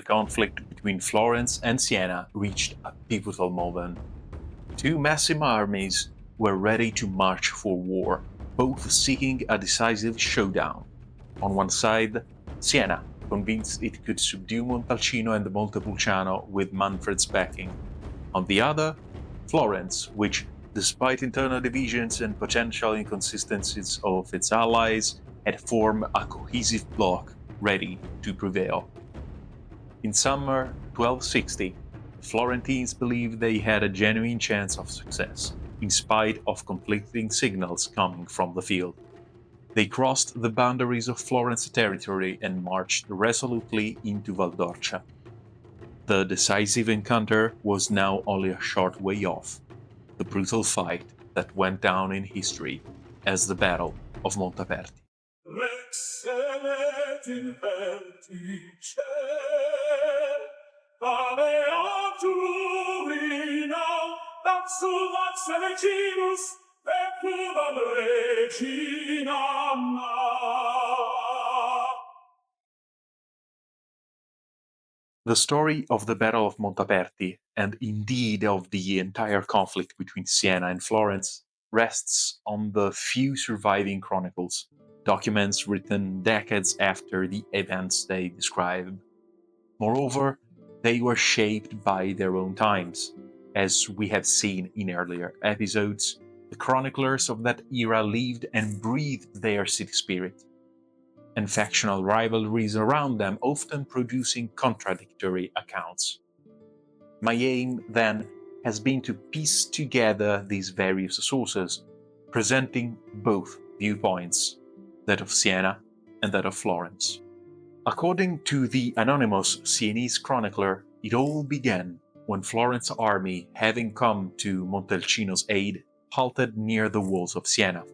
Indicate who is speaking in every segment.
Speaker 1: conflict between Florence and Siena reached a pivotal moment. Two massive armies were ready to march for war, both seeking a decisive showdown. On one side, Siena, convinced it could subdue Montalcino and Montepulciano with Manfred's backing. On the other, Florence, which, despite internal divisions and potential inconsistencies of its allies, had formed a cohesive bloc ready to prevail. In summer 1260, the Florentines believed they had a genuine chance of success, in spite of conflicting signals coming from the field. They crossed the boundaries of Florence territory and marched resolutely into Valdorcia. The decisive encounter was now only a short way off, the brutal fight that went down in history as the Battle of Montaperti. The story of the Battle of Montaperti, and indeed of the entire conflict between Siena and Florence, rests on the few surviving chronicles, documents written decades after the events they describe. Moreover, they were shaped by their own times. As we have seen in earlier episodes, the chroniclers of that era lived and breathed their city spirit, and factional rivalries around them, often producing contradictory accounts. My aim, then, has been to piece together these various sources, presenting both viewpoints, that of Siena and that of Florence. According to the anonymous Sienese chronicler, it all began when Florence's army, having come to Montalcino's aid, halted near the walls of Siena.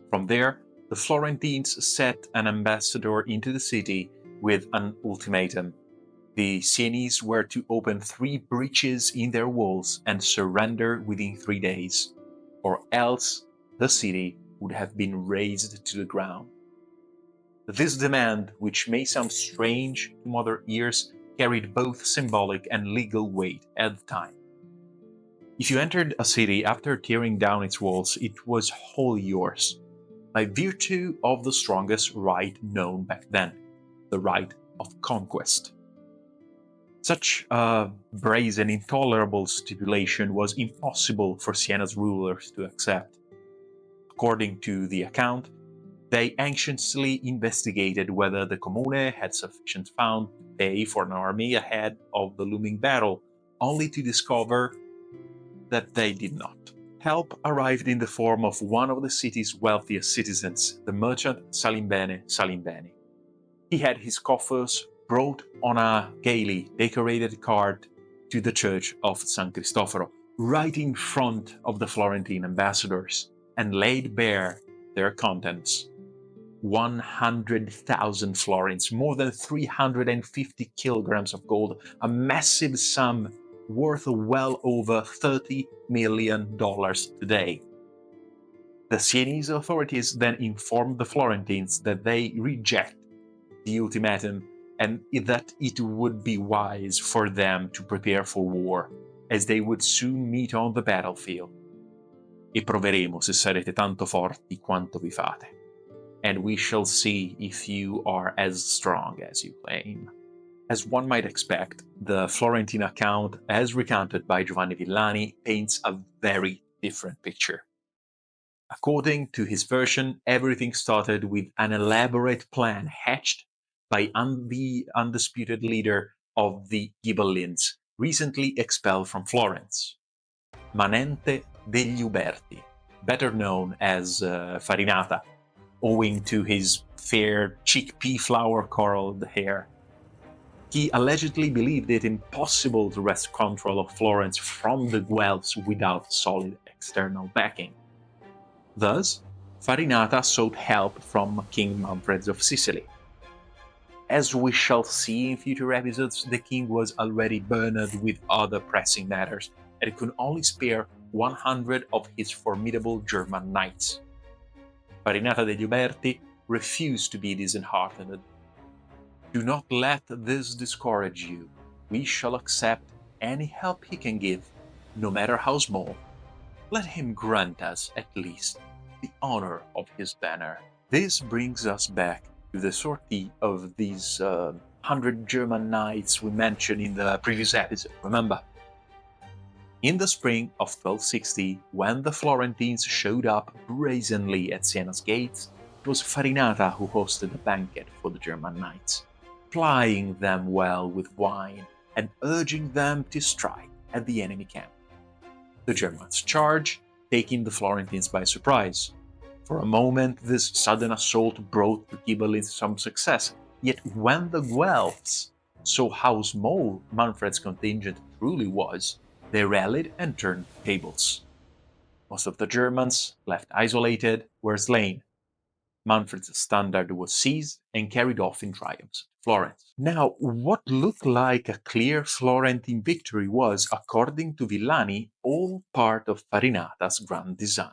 Speaker 1: From there, the Florentines sent an ambassador into the city with an ultimatum. The Sienese were to open 3 breaches in their walls and surrender within 3 days, or else the city would have been razed to the ground. This demand, which may sound strange to modern ears, carried both symbolic and legal weight at the time. If you entered a city after tearing down its walls, it was wholly yours, by virtue of the strongest right known back then, the right of conquest. Such a brazen, intolerable stipulation was impossible for Siena's rulers to accept. According to the account, they anxiously investigated whether the Comune had sufficient funds to pay for an army ahead of the looming battle, only to discover that they did not. Help arrived in the form of one of the city's wealthiest citizens, the merchant Salimbene Salimbeni. He had his coffers brought on a gaily decorated cart to the church of San Cristoforo, right in front of the Florentine ambassadors, and laid bare their contents. 100,000 florins, more than 350 kilograms of gold, a massive sum worth well over $30 million today. The Sienese authorities then informed the Florentines that they reject the ultimatum and that it would be wise for them to prepare for war, as they would soon meet on the battlefield. E proveremo se sarete tanto forti quanto vi fate, and we shall see if you are as strong as you claim. As one might expect, the Florentine account, as recounted by Giovanni Villani, paints a very different picture. According to his version, everything started with an elaborate plan hatched by the undisputed leader of the Ghibellines, recently expelled from Florence, Manente degli Uberti, better known as Farinata, owing to his fair chickpea flower-colored hair. He allegedly believed it impossible to wrest control of Florence from the Guelphs without solid external backing. Thus, Farinata sought help from King Manfred of Sicily. As we shall see in future episodes, the king was already burdened with other pressing matters, and could only spare 100 of his formidable German knights. Farinata degli Uberti refused to be disheartened. Do not let this discourage you. We shall accept any help he can give, no matter how small. Let him grant us, at least, the honor of his banner. This brings us back to the sortie of these 100 German knights we mentioned in the previous episode, remember? In the spring of 1260, when the Florentines showed up brazenly at Siena's gates, it was Farinata who hosted a banquet for the German knights, plying them well with wine and urging them to strike at the enemy camp. The Germans charged, taking the Florentines by surprise. For a moment, this sudden assault brought to Ghibelline some success, yet when the Guelphs saw how small Manfred's contingent truly was, they rallied and turned tables. Most of the Germans, left isolated, were slain. Manfred's standard was seized and carried off in triumph to Florence. Now, what looked like a clear Florentine victory was, according to Villani, all part of Farinata's grand design.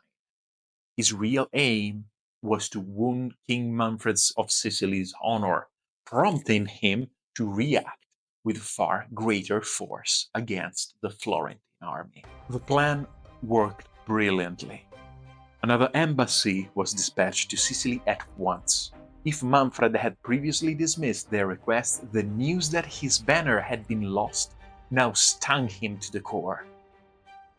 Speaker 1: His real aim was to wound King Manfred of Sicily's honor, prompting him to react with far greater force against the Florentine army. The plan worked brilliantly. Another embassy was dispatched to Sicily at once. If Manfred had previously dismissed their request, the news that his banner had been lost now stung him to the core.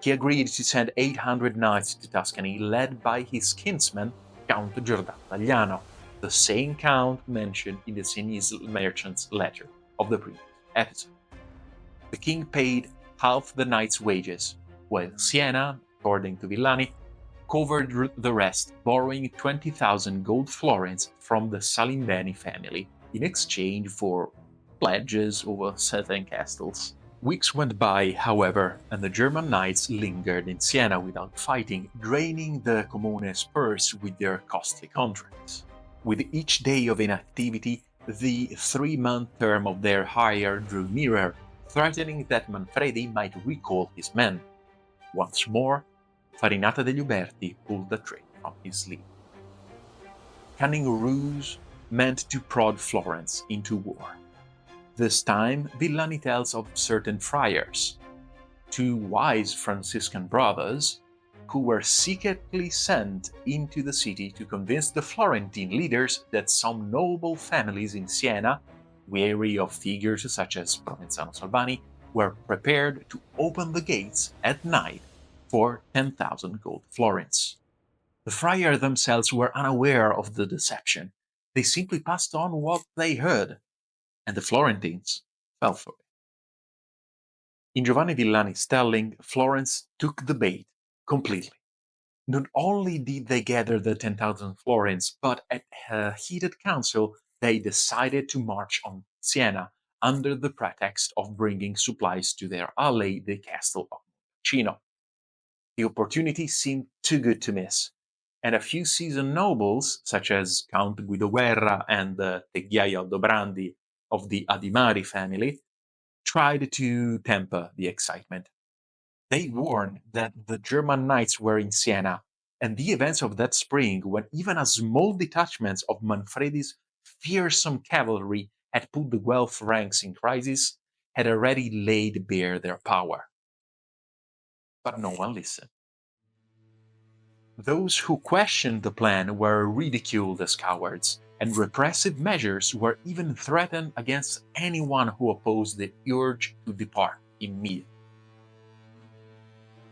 Speaker 1: He agreed to send 800 knights to Tuscany, led by his kinsman, Count Giordano Tagliano, the same count mentioned in the Sienese merchant's letter of the previous episode. The king paid half the knights' wages, while Siena, according to Villani, covered the rest, borrowing 20,000 gold florins from the Salimbeni family in exchange for pledges over certain castles. Weeks went by, however, and the German knights lingered in Siena without fighting, draining the Comune's purse with their costly contracts. With each day of inactivity, the 3-month term of their hire drew nearer, threatening that Manfredi might recall his men. Once more, Farinata degli Uberti pulled the trick from his sleeve. Cunning ruse meant to prod Florence into war. This time, Villani tells of certain friars, 2 wise Franciscan brothers, who were secretly sent into the city to convince the Florentine leaders that some noble families in Siena, weary of figures such as Provenzano Salvani, were prepared to open the gates at night for 10,000 gold florins. The friars themselves were unaware of the deception. They simply passed on what they heard, and the Florentines fell for it. In Giovanni Villani's telling, Florence took the bait completely. Not only did they gather the 10,000 florins, but at a heated council, they decided to march on Siena under the pretext of bringing supplies to their ally, the castle of Montalcino. The opportunity seemed too good to miss, and a few seasoned nobles, such as Count Guido Guerra and the Teghiaio Aldobrandi of the Adimari family, tried to temper the excitement. They warned that the German knights were in Siena, and the events of that spring, when even a small detachment of Manfredi's fearsome cavalry had put the Guelph ranks in crisis, had already laid bare their power. But no one listened. Those who questioned the plan were ridiculed as cowards, and repressive measures were even threatened against anyone who opposed the urge to depart immediately.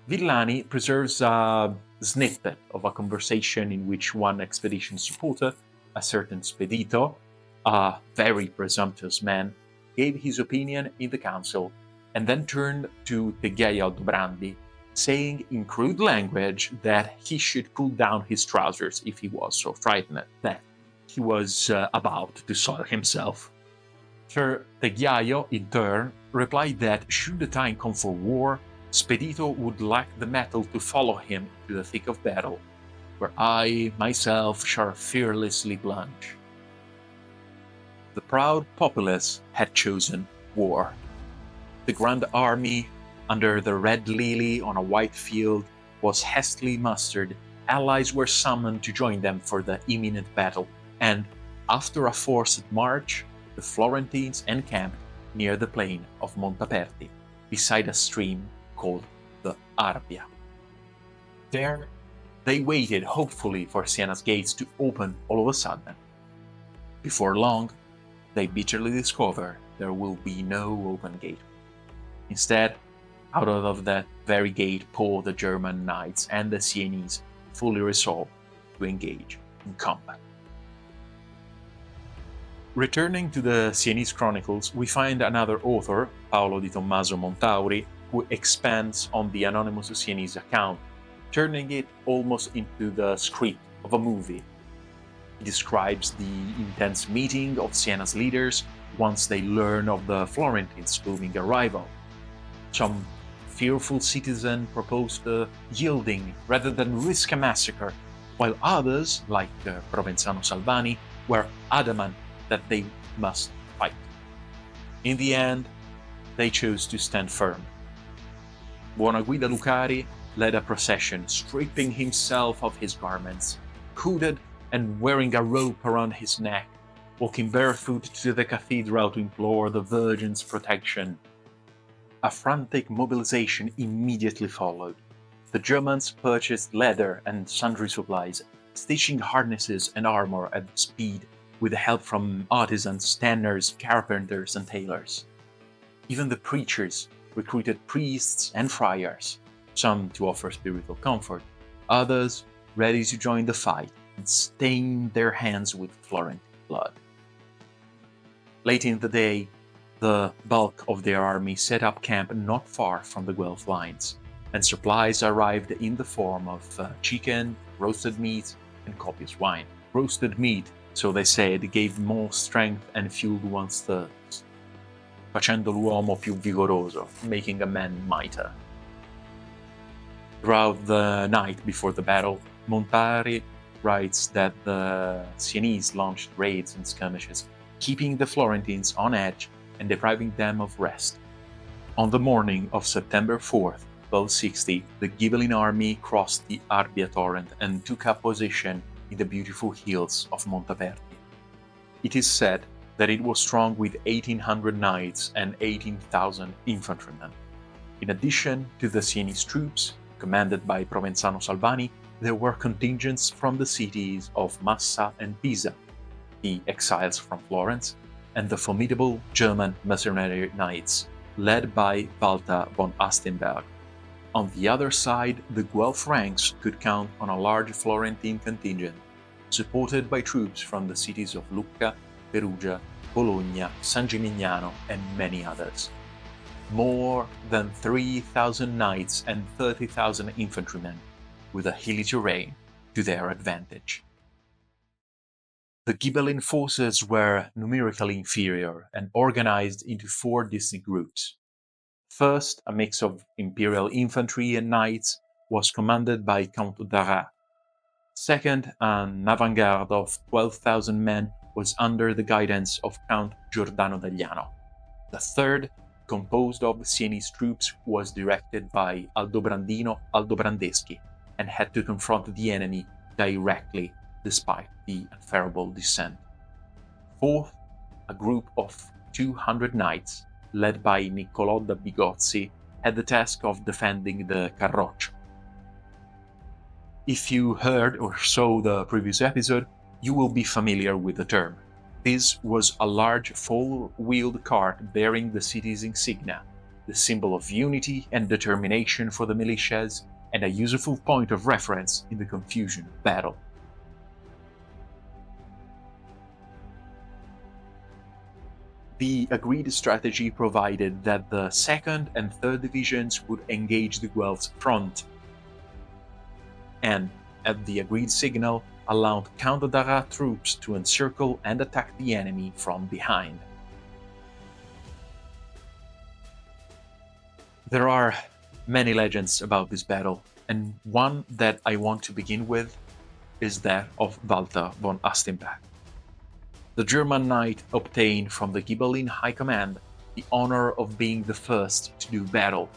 Speaker 1: Villani preserves a snippet of a conversation in which one expedition supporter, a certain Spedito, a very presumptuous man, gave his opinion in the council and then turned to Teghiaio Aldobrandi, saying in crude language that he should pull down his trousers if he was so frightened that he was about to soil himself. Sir Teghiaio, in turn, replied that should the time come for war, Spedito would lack the mettle to follow him into the thick of battle, where I myself shall fearlessly plunge. The proud populace had chosen war. The grand army, under the red lily on a white field, was hastily mustered. Allies were summoned to join them for the imminent battle, and, after a forced march, the Florentines encamped near the plain of Montaperti, beside a stream called the Arbia. There, they waited hopefully for Siena's gates to open all of a sudden. Before long, they bitterly discover there will be no open gate. Instead, out of that very gate pour the German knights and the Sienese, fully resolved to engage in combat. Returning to the Sienese chronicles, we find another author, Paolo di Tommaso Montauri, who expands on the anonymous Sienese account, turning it almost into the script of a movie. He describes the intense meeting of Siena's leaders once they learn of the Florentines' booming arrival. Some fearful citizen proposed yielding rather than risk a massacre, while others, like Provenzano Salvani, were adamant that they must fight. In the end, they chose to stand firm. Buonaguida Lucari led a procession, stripping himself of his garments, hooded and wearing a rope around his neck, walking barefoot to the cathedral to implore the Virgin's protection. A frantic mobilization immediately followed. The Germans purchased leather and sundry supplies, stitching harnesses and armor at speed with the help from artisans, tanners, carpenters, and tailors. Even the preachers recruited priests and friars, some to offer spiritual comfort, others ready to join the fight and stain their hands with Florentine blood. Late in the day, the bulk of their army set up camp not far from the Guelph lines, and supplies arrived in the form of chicken, roasted meat, and copious wine. Roasted meat, so they said, gave more strength and fueled one's thirst, facendo l'uomo più vigoroso, making a man mightier. Throughout the night before the battle, Montari writes that the Sienese launched raids and skirmishes, keeping the Florentines on edge and depriving them of rest. On the morning of September 4th, 1260, the Ghibelline army crossed the Arbia torrent and took up position in the beautiful hills of Montaperti. It is said that it was strong with 1,800 knights and 18,000 infantrymen. In addition to the Sienese troops, commanded by Provenzano Salvani, there were contingents from the cities of Massa and Pisa, the exiles from Florence, and the formidable German mercenary knights, led by Walter von Astenberg. On the other side, the Guelph ranks could count on a large Florentine contingent, supported by troops from the cities of Lucca, Perugia, Bologna, San Gimignano, and many others. More than 3,000 knights and 30,000 infantrymen, with a hilly terrain to their advantage. The Ghibelline forces were numerically inferior and organized into 4 distinct groups. First, a mix of imperial infantry and knights was commanded by Count d'Arras. Second, an avant-garde of 12,000 men was under the guidance of Count Giordano d'Agliano. The third, composed of Sienese troops, was directed by Aldobrandino Aldobrandeschi and had to confront the enemy directly despite the unfavorable descent. Fourth, a group of 200 knights, led by Niccolò da Bigozzi, had the task of defending the Carroccio. If you heard or saw the previous episode, you will be familiar with the term. This was a large four-wheeled cart bearing the city's insignia, the symbol of unity and determination for the militias, and a useful point of reference in the confusion of battle. The agreed strategy provided that the 2nd and 3rd divisions would engage the Guelph's front, and, at the agreed signal, allowed Count d'Arras troops to encircle and attack the enemy from behind. There are many legends about this battle, and one that I want to begin with is that of Walter von Astenberg. The German knight obtained from the Ghibelline High Command the honor of being the first to do battle,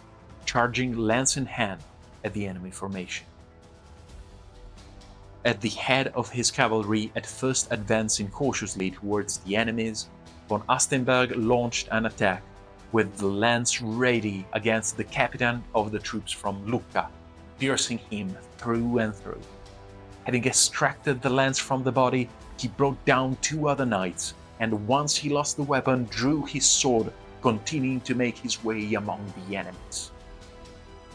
Speaker 1: charging lance in hand at the enemy formation. At the head of his cavalry, at first advancing cautiously towards the enemies, von Astenberg launched an attack with the lance ready against the captain of the troops from Lucca, piercing him through and through. Having extracted the lance from the body, he brought down 2 other knights, and once he lost the weapon, drew his sword, continuing to make his way among the enemies.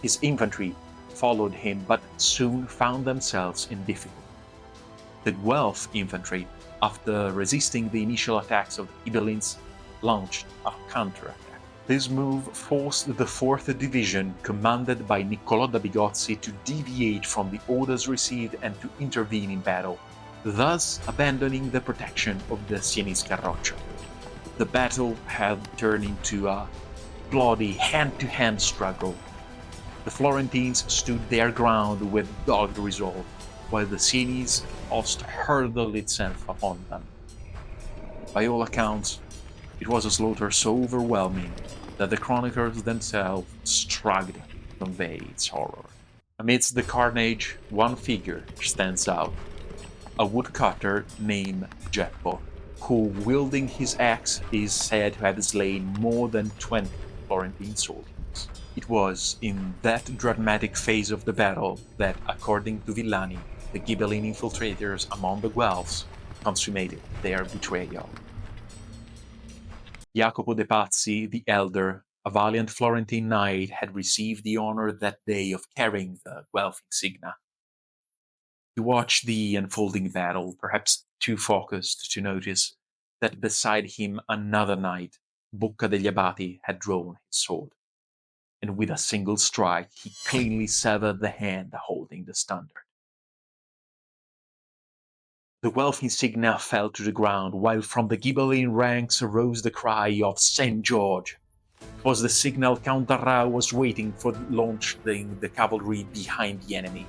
Speaker 1: His infantry followed him, but soon found themselves in difficulty. The Guelph infantry, after resisting the initial attacks of the Ghibellines, launched a counterattack. This move forced the 4th Division, commanded by Niccolò da Bigozzi, to deviate from the orders received and to intervene in battle, thus abandoning the protection of the Sienese Carroccio. The battle had turned into a bloody hand-to-hand struggle. The Florentines stood their ground with dogged resolve, while the Sienese host hurled itself upon them. By all accounts, it was a slaughter so overwhelming that the chroniclers themselves struggled to convey its horror. Amidst the carnage, one figure stands out: a woodcutter named Geppo, who, wielding his axe, is said to have slain more than 20 Florentine soldiers. It was in that dramatic phase of the battle that, according to Villani, the Ghibelline infiltrators among the Guelphs consummated their betrayal. Jacopo de' Pazzi, the elder, a valiant Florentine knight, had received the honor that day of carrying the Guelph insignia. He watched the unfolding battle, perhaps too focused to notice that beside him another knight, Bocca degli Abati, had drawn his sword, and with a single strike he cleanly severed the hand holding the standard. The Guelph insignia fell to the ground, while from the Ghibelline ranks arose the cry of St. George. It was the signal Count Darrau was waiting for, launching the cavalry behind the enemy.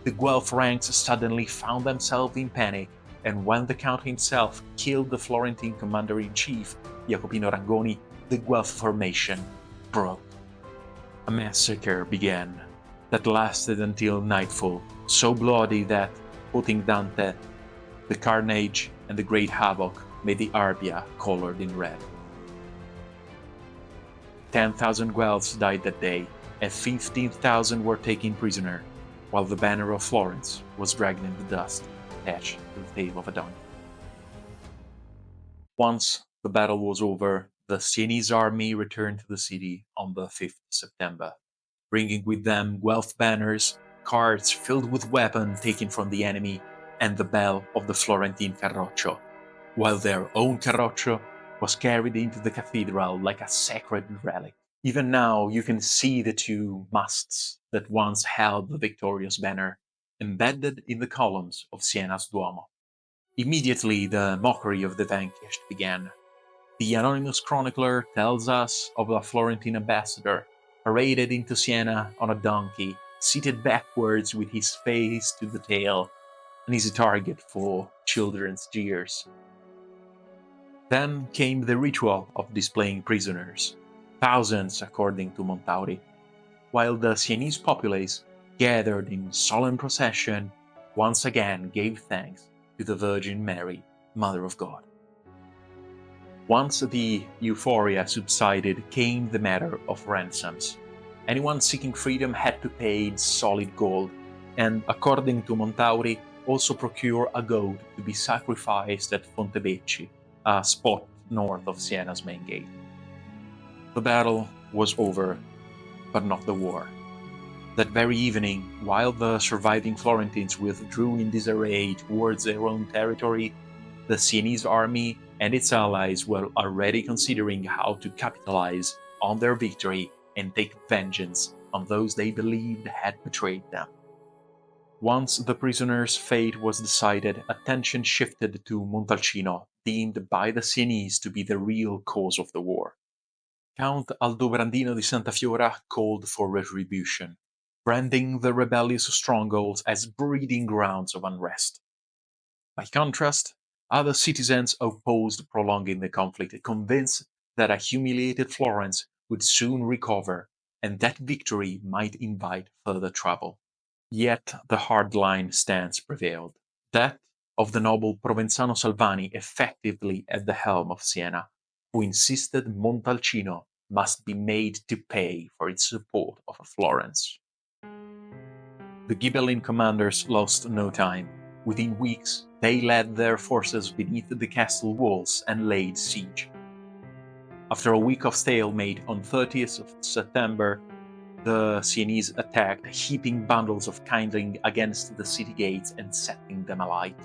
Speaker 1: The Guelph ranks suddenly found themselves in panic, and when the Count himself killed the Florentine commander-in-chief, Jacopino Rangoni, the Guelph formation broke. A massacre began that lasted until nightfall, so bloody that, quoting Dante, the carnage and the great havoc made the Arbia colored in red. 10,000 Guelphs died that day, and 15,000 were taken prisoner, while the banner of Florence was dragged in the dust, attached to the tail of a donkey. Once the battle was over, the Sienese army returned to the city on the 5th September, bringing with them Guelph banners, carts filled with weapons taken from the enemy, and the bell of the Florentine Carroccio, while their own Carroccio was carried into the cathedral like a sacred relic. Even now you can see the 2 masts that once held the victorious banner, embedded in the columns of Siena's Duomo. Immediately the mockery of the vanquished began. The anonymous chronicler tells us of a Florentine ambassador paraded into Siena on a donkey, seated backwards with his face to the tail, an easy target for children's jeers. Then came the ritual of displaying prisoners, thousands according to Montauri, while the Sienese populace, gathered in solemn procession, once again gave thanks to the Virgin Mary, Mother of God. Once the euphoria subsided, came the matter of ransoms. Anyone seeking freedom had to pay in solid gold, and according to Montauri, also procure a goat to be sacrificed at Fontebecchi, a spot north of Siena's main gate. The battle was over, but not the war. That very evening, while the surviving Florentines withdrew in disarray towards their own territory, the Sienese army and its allies were already considering how to capitalize on their victory and take vengeance on those they believed had betrayed them. Once the prisoners' fate was decided, attention shifted to Montalcino, deemed by the Sienese to be the real cause of the war. Count Aldobrandino di Santa Fiora called for retribution, branding the rebellious strongholds as breeding grounds of unrest. By contrast, other citizens opposed prolonging the conflict, convinced that a humiliated Florence would soon recover and that victory might invite further trouble. Yet the hard-line stance prevailed, that of the noble Provenzano Salvani, effectively at the helm of Siena, who insisted Montalcino must be made to pay for its support of Florence. The Ghibelline commanders lost no time. Within weeks, they led their forces beneath the castle walls and laid siege. After a week of stalemate on 30th of September, the Siennese attacked, heaping bundles of kindling against the city gates and setting them alight.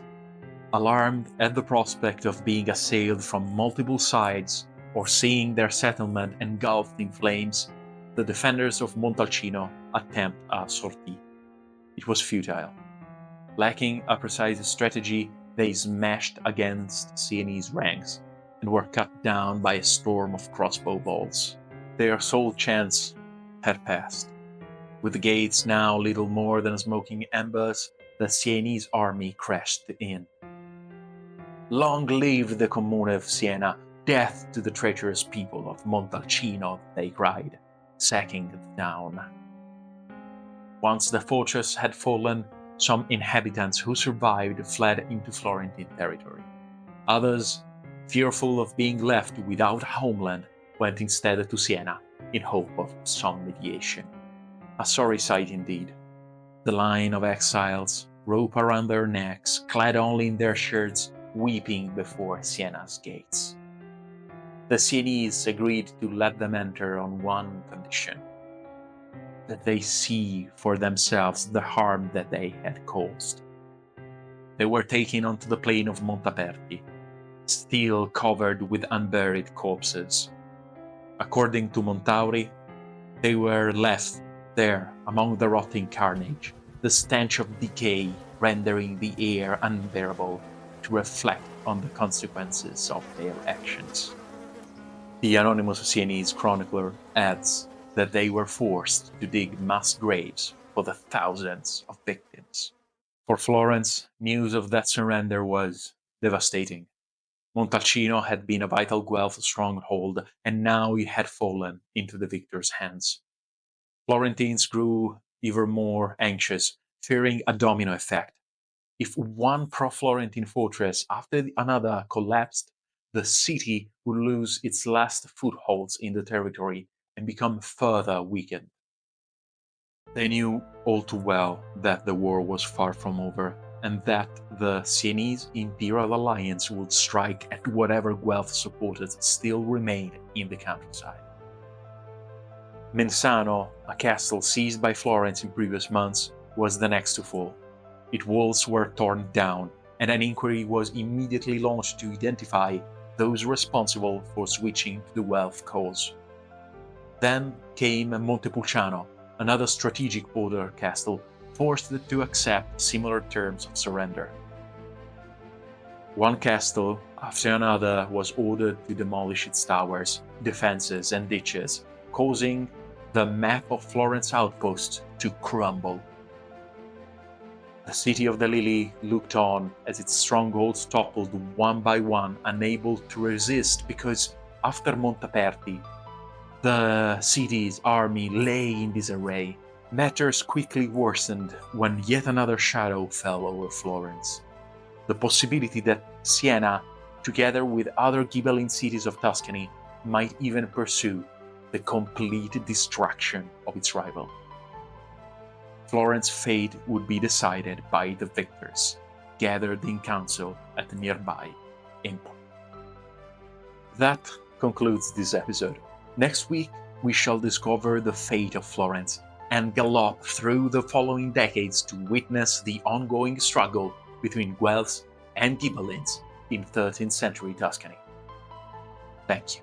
Speaker 1: Alarmed at the prospect of being assailed from multiple sides or seeing their settlement engulfed in flames, the defenders of Montalcino attempted a sortie. It was futile. Lacking a precise strategy, they smashed against Siennese ranks and were cut down by a storm of crossbow bolts. Their sole chance had passed. With the gates now little more than smoking embers, the Siennese army crashed in. "Long live the Comune of Siena! Death to the traitorous people of Montalcino!" they cried, sacking the town. Once the fortress had fallen, some inhabitants who survived fled into Florentine territory. Others, fearful of being left without a homeland, went instead to Siena in hope of some mediation. A sorry sight indeed. The line of exiles, rope around their necks, clad only in their shirts, weeping before Siena's gates. The Siennese agreed to let them enter on one condition: that they see for themselves the harm that they had caused. They were taken onto the plain of Montaperti, still covered with unburied corpses. According to Montauri, they were left there among the rotting carnage, the stench of decay rendering the air unbearable, to reflect on the consequences of their actions. The anonymous Siennese chronicler adds that they were forced to dig mass graves for the thousands of victims. For Florence, news of that surrender was devastating. Montalcino had been a vital Guelph stronghold, and now it had fallen into the victors' hands. Florentines grew ever more anxious, fearing a domino effect. If one pro-Florentine fortress after another collapsed, the city would lose its last footholds in the territory and become further weakened. They knew all too well that the war was far from over, and that the Siennese Imperial Alliance would strike at whatever Guelph supporters still remained in the countryside. Mensano, a castle seized by Florence in previous months, was the next to fall. Its walls were torn down, and an inquiry was immediately launched to identify those responsible for switching to the Guelph cause. Then came Montepulciano, another strategic border castle, forced to accept similar terms of surrender. One castle after another was ordered to demolish its towers, defenses, and ditches, causing the map of Florence outposts to crumble. The city of the Lily looked on as its strongholds toppled one by one, unable to resist because, after Montaperti, the city's army lay in disarray. Matters quickly worsened when yet another shadow fell over Florence. The possibility that Siena, together with other Ghibelline cities of Tuscany, might even pursue the complete destruction of its rival. Florence's fate would be decided by the victors, gathered in council at the nearby Empoli. That concludes this episode. Next week, we shall discover the fate of Florence and gallop through the following decades to witness the ongoing struggle between Guelphs and Ghibellines in 13th century Tuscany. Thank you.